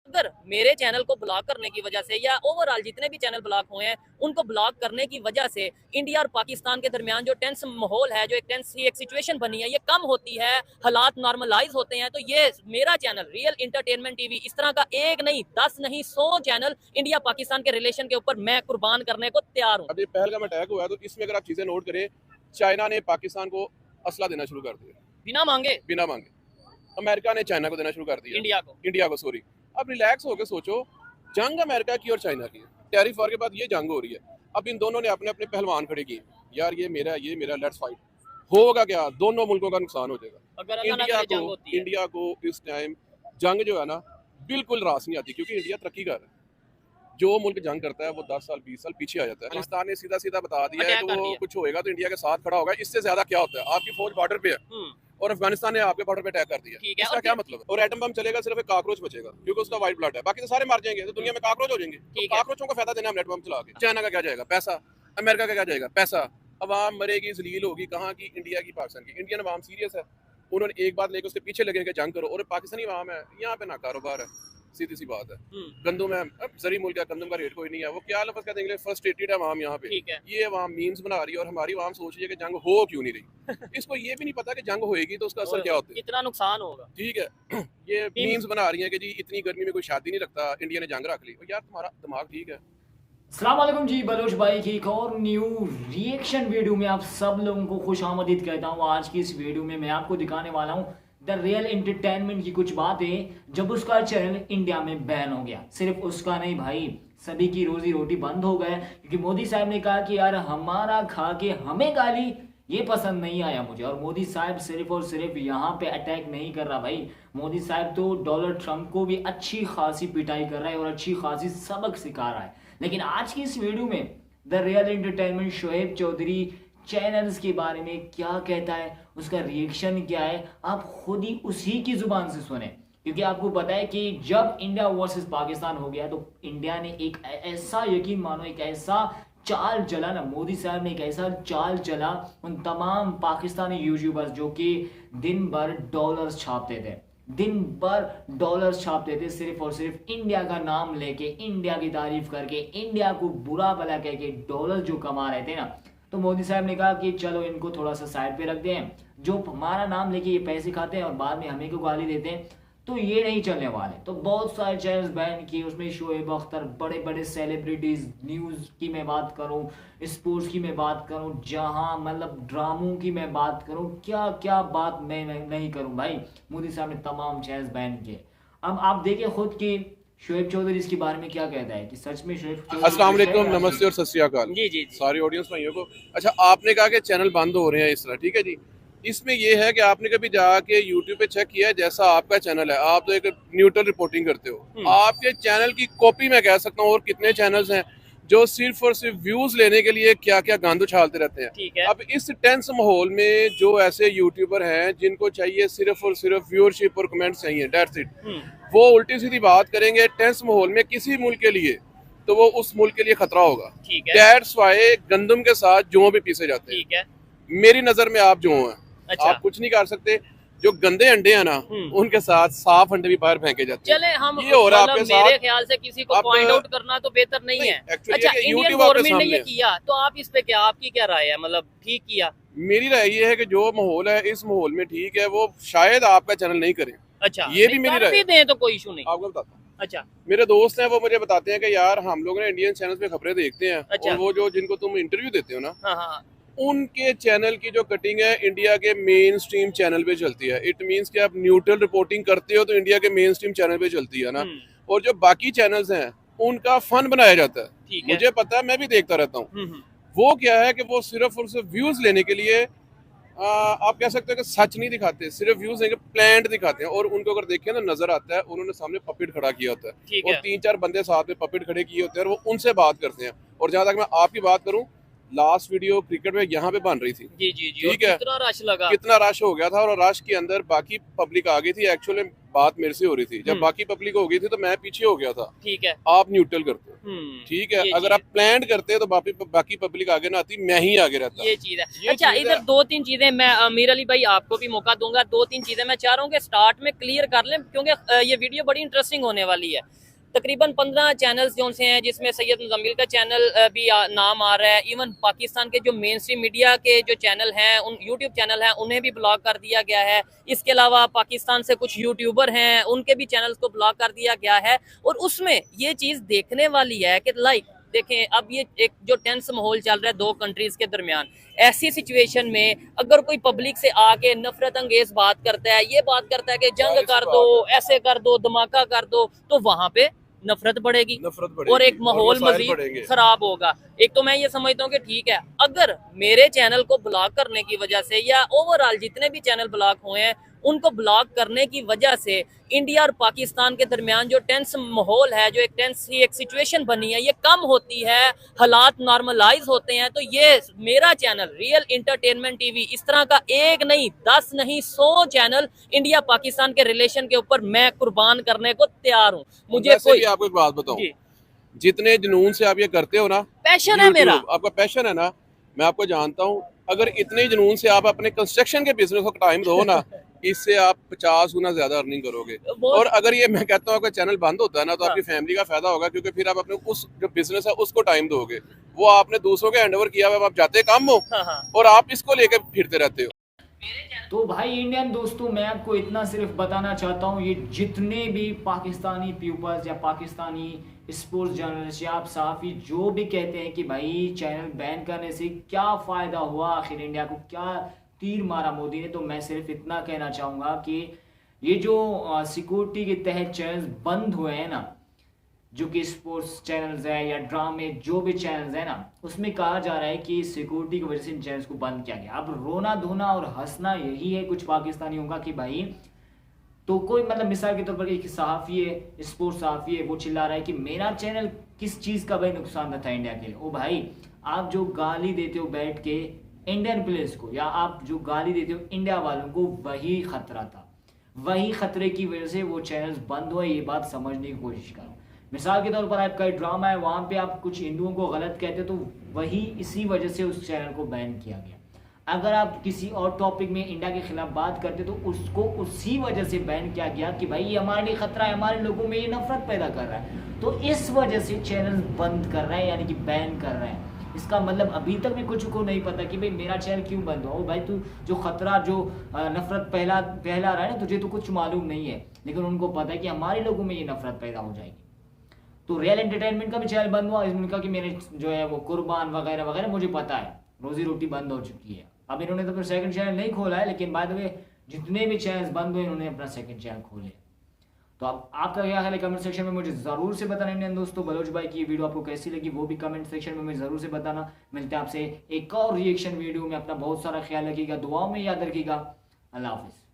अगर मेरे चैनल को ब्लॉक करने की वजह से या ओवरऑल जितने भी चैनल ब्लॉक हुए हैं उनको ब्लॉक करने की वजह से इंडिया और पाकिस्तान के दरमियान जो टेंस माहौल है, जो एक टेंस एक सिचुएशन बनी है, ये कम होती है, हालात नॉर्मलाइज होते हैं, तो ये मेरा चैनल रियल एंटरटेनमेंट टीवी इस तरह का एक नहीं 10 नहीं 100 चैनल इंडिया पाकिस्तान के रिलेशन के ऊपर मैं कुर्बान करने को तैयार हूँ। अभी पहलगाम अटैक हुआ है तो इसमें अगर आप चीजें नोट करें, चाइना ने पाकिस्तान को असला देना शुरू कर दिया बिना मांगे। अमेरिका ने चाइना को देना शुरू कर दिया, इंडिया को सॉरी। अब रिलैक्स होकर सोचो, जंग अमेरिका की और चाइना की, टैरिफ वॉर के बाद ये जंग हो रही है। अब इन दोनों ने अपने अपने पहलवान खड़े किए, यार ये मेरा लेट्स फाइट। होगा क्या, दोनों मुल्कों का नुकसान हो जाएगा। अगर इंडिया को इस टाइम जंग जो है ना बिल्कुल रास नहीं आती, क्योंकि इंडिया तरक्की कर रहा है। जो मुल्क जंग करता है वो 10 साल 20 साल पीछे आ जाता है। पाकिस्तान ने सीधा सीधा बता दिया है कि वो कुछ होएगा तो इंडिया के साथ खड़ा होगा। इससे ज्यादा क्या होता है, आपकी फौज बॉर्डर पे है और अफगानिस्तान ने आपके बॉर्डर पे अटैक कर दिया, इसका क्या मतलब है? और एटम बम चलेगा, सिर्फ एक काकरोच बचेगा क्योंकि उसका व्हाइट ब्लड है, बाकी तो सारे मार जाएंगे, तो दुनिया में काकरोच हो जाएंगे। तो काकरोचों को फायदा देना हम एटम बम चला के। चाइना का क्या जाएगा? पैसा। अमेरिका का क्या जाएगा? पैसा। अवाम मरेगी, जलील होगी, कहाँ की? इंडिया की, पाकिस्तान की। इंडियन अवाम सीरियस है, उन्होंने एक बात लेकर उसके पीछे लगे कि जंग करो, और पाकिस्तानी अवाम है यहाँ पे ना कारोबार है, सीधी सी बात है। गंदुम है, अब जरी मुल्क है, गंदुम का रेट कोई नहीं है, वो क्या लफ्ज़ कहते हैं, फ्रस्ट्रेटेड है अवाम यहाँ पे। ये अवाम मीम्स बना रही है और हमारी अवाम सोच रही है कि जंग हो क्यों नहीं रही। इसको ये भी नहीं पता कि जंग होएगी तो उसका असर क्या होता है, कितना नुकसान होगा। ठीक है। ये मीम्स बना रही है कि जी इतनी गर्मी में कोई शादी नहीं रखता, इंडिया ने जंग रख ली। यार तुम्हारा दिमाग ठीक है? अस्सलाम वालेकुम जी, बलोच भाई की एक और न्यू रिएक्शन वीडियो में आप सब लोगों को खुश आमदीद कहता हूँ। आज की इस वीडियो में मैं आपको दिखाने वाला हूँ द रियल एंटरटेनमेंट की कुछ बातें जब उसका चैनल इंडिया में बैन हो गया। सिर्फ उसका नहीं भाई, सभी की रोजी रोटी बंद हो गए, क्योंकि मोदी साहब ने कहा कि यार हमारा खा के हमें गाली ये पसंद नहीं आया मुझे। और मोदी साहब सिर्फ और सिर्फ यहाँ पे अटैक नहीं कर रहा भाई, मोदी साहब तो डोनाल्ड ट्रंप को भी अच्छी खासी पिटाई कर रहा है और अच्छी खासी सबक सिखा रहा है। लेकिन आज की इस वीडियो में the real entertainment Shoaib Chaudhary channels के बारे में क्या कहता है, उसका रिएक्शन क्या है, आप खुद ही उसी की जुबान से सुने। क्योंकि आपको पता है कि जब इंडिया वर्सेस पाकिस्तान हो गया तो इंडिया ने एक ऐसा, यकीन मानो, एक ऐसा चाल चला ना, मोदी साहब ने एक ऐसा चाल चला उन तमाम पाकिस्तानी यूट्यूबर्स जो कि दिन भर डॉलर्स छापते थे, दिन भर डॉलर्स छापते थे, सिर्फ और सिर्फ इंडिया का नाम लेके, इंडिया की तारीफ करके, इंडिया को बुरा भला कह के डॉलर जो कमा रहे थे ना। तो मोदी साहब ने कहा कि चलो इनको थोड़ा सा साइड पे रखते हैं, जो हमारा नाम लेके ये पैसे खाते हैं और बाद में हमें को गाली देते हैं, तो ये नहीं चलने वाले। तो बहुत सारे चैनल्स बैन किए, उसमें शोएब अख्तर, बड़े बड़े सेलिब्रिटीज, न्यूज़ की मैं बात करूं, स्पोर्ट्स की मैं बात करूं, जहां मतलब ड्रामों की मैं बात करूं, क्या क्या बात मैं नहीं करूं भाई, मोदी साहब ने तमाम चैनल्स बैन किए। अब आप देखिए खुद की शोएब चौधरी इसके बारे में क्या कहता है कि सच में शोएब चौधरी। अस्सलाम वालेकुम, नमस्ते और सत श्री अकाल सारी ऑडियंस भाइयों को। अच्छा, आपने कहा कि चैनल बंद हो रहे हैं इस तरह, ठीक है जी। इसमें यह है कि आपने कभी जाके यूट्यूब पे चेक किया है, जैसा आपका चैनल है, आप तो एक न्यूट्रल रिपोर्टिंग करते हो, आपके चैनल की कॉपी मैं कह सकता हूँ। और कितने चैनल्स हैं जो सिर्फ और सिर्फ व्यूज लेने के लिए क्या क्या गांद उछालते रहते हैं। अब इस टेंस माहौल में जो ऐसे यूट्यूबर हैं जिनको चाहिए सिर्फ और सिर्फ व्यूअरशिप और कमेंट्स चाहिए, दैट्स इट, वो उल्टी सीधी बात करेंगे टेंस माहौल में किसी मुल्क के लिए, तो वो उस मुल्क के लिए खतरा होगा। दैट्स व्हाई गंदम के साथ जौ भी पीसे जाते हैं। मेरी नजर में आप जौ हैं। अच्छा। आप कुछ नहीं कर सकते, जो गंदे अंडे हैं ना उनके साथ साफ अंडे भी बाहर फेंके जाते हैं। चले हम ये हो रहा है आपके साथ। मेरे ख्याल से किसी को पॉइंट आउट करना तो बेहतर नहीं है। अच्छा, इंडियन गवर्नमेंट ने ये किया तो आप इस पे क्या, आपकी क्या राय है, मतलब ठीक किया? मेरी राय ये है कि जो माहौल है इस माहौल में ठीक है, वो शायद आपका चैनल नहीं करें। अच्छा, ये भी मेरी राय है, तो कोई इशू नहीं, आपको बताता हूँ। अच्छा, मेरे दोस्त हैं, वो मुझे बताते हैं कि यार हम लोग ना इंडियन चैनल पे खबरें देखते हैं। अच्छा। और वो जो जिनको तुम इंटरव्यू देते हो ना, हाँ, उनके चैनल की जो कटिंग है इंडिया के मेन स्ट्रीम चैनल पे चलती है। इट मींस कि आप न्यूट्रल रिपोर्टिंग करते हो तो इंडिया के मेन स्ट्रीम चैनल पे चलती है ना। और जो बाकी चैनल्स हैं उनका फन बनाया जाता है, मुझे पता है, मैं भी देखता रहता हूँ। वो क्या है कि वो सिर्फ और सिर्फ व्यूज लेने के लिए, आप कह सकते हो कि सच नहीं दिखाते, सिर्फ व्यूज लेके प्लांट दिखाते हैं। और उनको अगर देखें ना, नजर आता है उन्होंने सामने पपेट खड़ा किया होता है और 3-4 बंदे साथ में पपेट खड़े किए होते हैं और वो उनसे बात करते हैं। और जहां तक मैं आपकी बात करूं, लास्ट वीडियो क्रिकेट में यहाँ पे बन रही थी, ठीक है, कितना रश लगा, कितना रश हो गया था, और रश के अंदर बाकी पब्लिक आ गई थी। एक्चुअली बात मेरे से हो रही थी, जब बाकी पब्लिक हो गई थी तो मैं पीछे हो गया था। ठीक है। आप न्यूट्रल करते हो, ठीक है। ये अगर आप प्लान करते तो बाकी पब्लिक आगे ना आती, मैं ही आगे रहता। ये चीज है। अच्छा, इधर दो तीन चीजें मैं मीर अली भाई आपको भी मौका दूंगा, दो तीन चीजें मैं चाह रहा हूँ कि स्टार्ट में क्लियर कर लें, क्योंकि ये वीडियो बड़ी इंटरेस्टिंग होने वाली है। तकरीबन 15 चैनल्स जो से हैं, जिसमें सैयद मुजम्मिल का चैनल भी नाम आ रहा है। इवन पाकिस्तान के जो मेन स्ट्रीम मीडिया के जो चैनल हैं, उन यूट्यूब चैनल हैं, उन्हें भी ब्लॉक कर दिया गया है। इसके अलावा पाकिस्तान से कुछ यूट्यूबर हैं, उनके भी चैनल्स को ब्लॉक कर दिया गया है। और उसमें ये चीज़ देखने वाली है कि देखें, अब ये एक जो टेंस माहौल चल रहा है दो कंट्रीज के दरमियान, ऐसी सिचुएशन में अगर कोई पब्लिक से आके नफरत अंगेज बात करता है, ये बात करता है कि जंग कर दो, ऐसे कर दो, धमाका कर दो, तो वहां पे नफरत बढ़ेगी और एक माहौल मजीद खराब होगा। एक तो मैं ये समझता हूँ कि ठीक है, अगर मेरे चैनल को ब्लॉक करने की वजह से या ओवरऑल जितने भी चैनल ब्लॉक हुए हैं उनको ब्लॉक करने की वजह से इंडिया और पाकिस्तान के दरमियान जो टेंस माहौल है, जो एक टेंस एक सिचुएशन बनी है, ये कम होती है, हालात नॉर्मलाइज होते हैं, तो ये मेरा चैनल रियल एंटरटेनमेंट टीवी इस तरह का एक नहीं, 10 नहीं, 100 चैनल इंडिया पाकिस्तान के रिलेशन के ऊपर मैं कुर्बान करने को तैयार हूँ। मुझे कोई आपको एक बात बताऊं, जितने जुनून से आप ये करते हो ना, पैशन है मेरा, आपका पैशन है ना, मैं आपको जानता हूँ। अगर इतने जुनून से आप अपने कंस्ट्रक्शन के बिजनेस को टाइम दो ना, इससे आप 50 गुना ज्यादा अर्निंग करोगे। और अगर ये मैं कहता हूँ आपका चैनल बंद होता है ना, तो आपकी फैमिली का फायदा होगा, क्योंकि फिर आप अपने उस जो बिजनेस है उसको टाइम दोगे। वो आपने दूसरों के हैंडओवर किया हुआ, आप जाते कम हो और आप इसको लेकर फिरते रहते हो। तो भाई इंडियन दोस्तों, मैं आपको इतना सिर्फ बताना चाहता हूँ, ये जितने भी पाकिस्तानी पीपल्स या पाकिस्तानी स्पोर्ट्स जर्नलिस्ट या आप सहाफ़ी जो भी कहते हैं कि भाई चैनल बैन करने से क्या फ़ायदा हुआ, आखिर इंडिया को क्या तीर मारा मोदी ने, तो मैं सिर्फ इतना कहना चाहूँगा कि ये जो सिक्योरिटी के तहत चैनल्स बंद हुए हैं ना, जो कि स्पोर्ट्स चैनल्स है या ड्रामे जो भी चैनल्स है ना, उसमें कहा जा रहा है कि सिक्योरिटी की वजह से इन चैनल्स को बंद किया गया। अब रोना धोना और हंसना यही है कुछ पाकिस्तानियों का कि भाई, तो कोई मतलब मिसाल के तौर पर एक सहाफ़ी है, स्पोर्ट्स सहाफ़ी है, वो चिल्ला रहा है कि मेरा चैनल किस चीज़ का भाई नुकसान था इंडिया के लिए। ओ भाई, आप जो गाली देते हो बैठ के इंडियन प्लेयर्स को, या आप जो गाली देते हो इंडिया वालों को, वही खतरा था, वही खतरे की वजह से वो चैनल्स बंद हुए। ये बात समझने की कोशिश करो। मिसाल के तौर पर आपका ड्रामा है, वहाँ पे आप कुछ हिंदुओं को गलत कहते हो, तो वही इसी वजह से उस चैनल को बैन किया गया। अगर आप किसी और टॉपिक में इंडिया के खिलाफ बात करते तो उसको उसी वजह से बैन किया गया कि भाई ये हमारे लिए खतरा है, हमारे लोगों में ये नफरत पैदा कर रहा है, तो इस वजह से चैनल बंद कर रहा है, यानी कि बैन कर रहा है। इसका मतलब अभी तक भी कुछ को नहीं पता कि भाई मेरा चैनल क्यों बंद हुआ। भाई तू जो खतरा, जो नफरत फैला रहा है ना, तुझे तो कुछ मालूम नहीं है, लेकिन उनको पता है कि हमारे लोगों में ये नफरत पैदा हो जाएगी। तो रियल एंटरटेनमेंट का भी चैनल बंद हुआ, इसमें कहा कि मेरे जो है वो कुर्बान वगैरह वगैरह, मुझे पता है रोजी रोटी बंद हो चुकी है। अब इन्होंने तो फिर सेकंड चैनल नहीं खोला है, लेकिन बाय द वे जितने भी चैनल्स बंद हुए इन्होंने अपना सेकंड चैनल खोले। तो अब आपका क्या ख्याल है कमेंट सेक्शन में मुझे ज़रूर से बताना। इंडियन दोस्तों, बलोच भाई की वीडियो आपको कैसी लगी वो भी कमेंट सेक्शन में मुझे ज़रूर से बताना। मिलते हैं आपसे एक और रिएक्शन वीडियो में। अपना बहुत सारा ख्याल रखिएगा, दुआओं में याद रखिएगा। अल्लाह हाफिज़।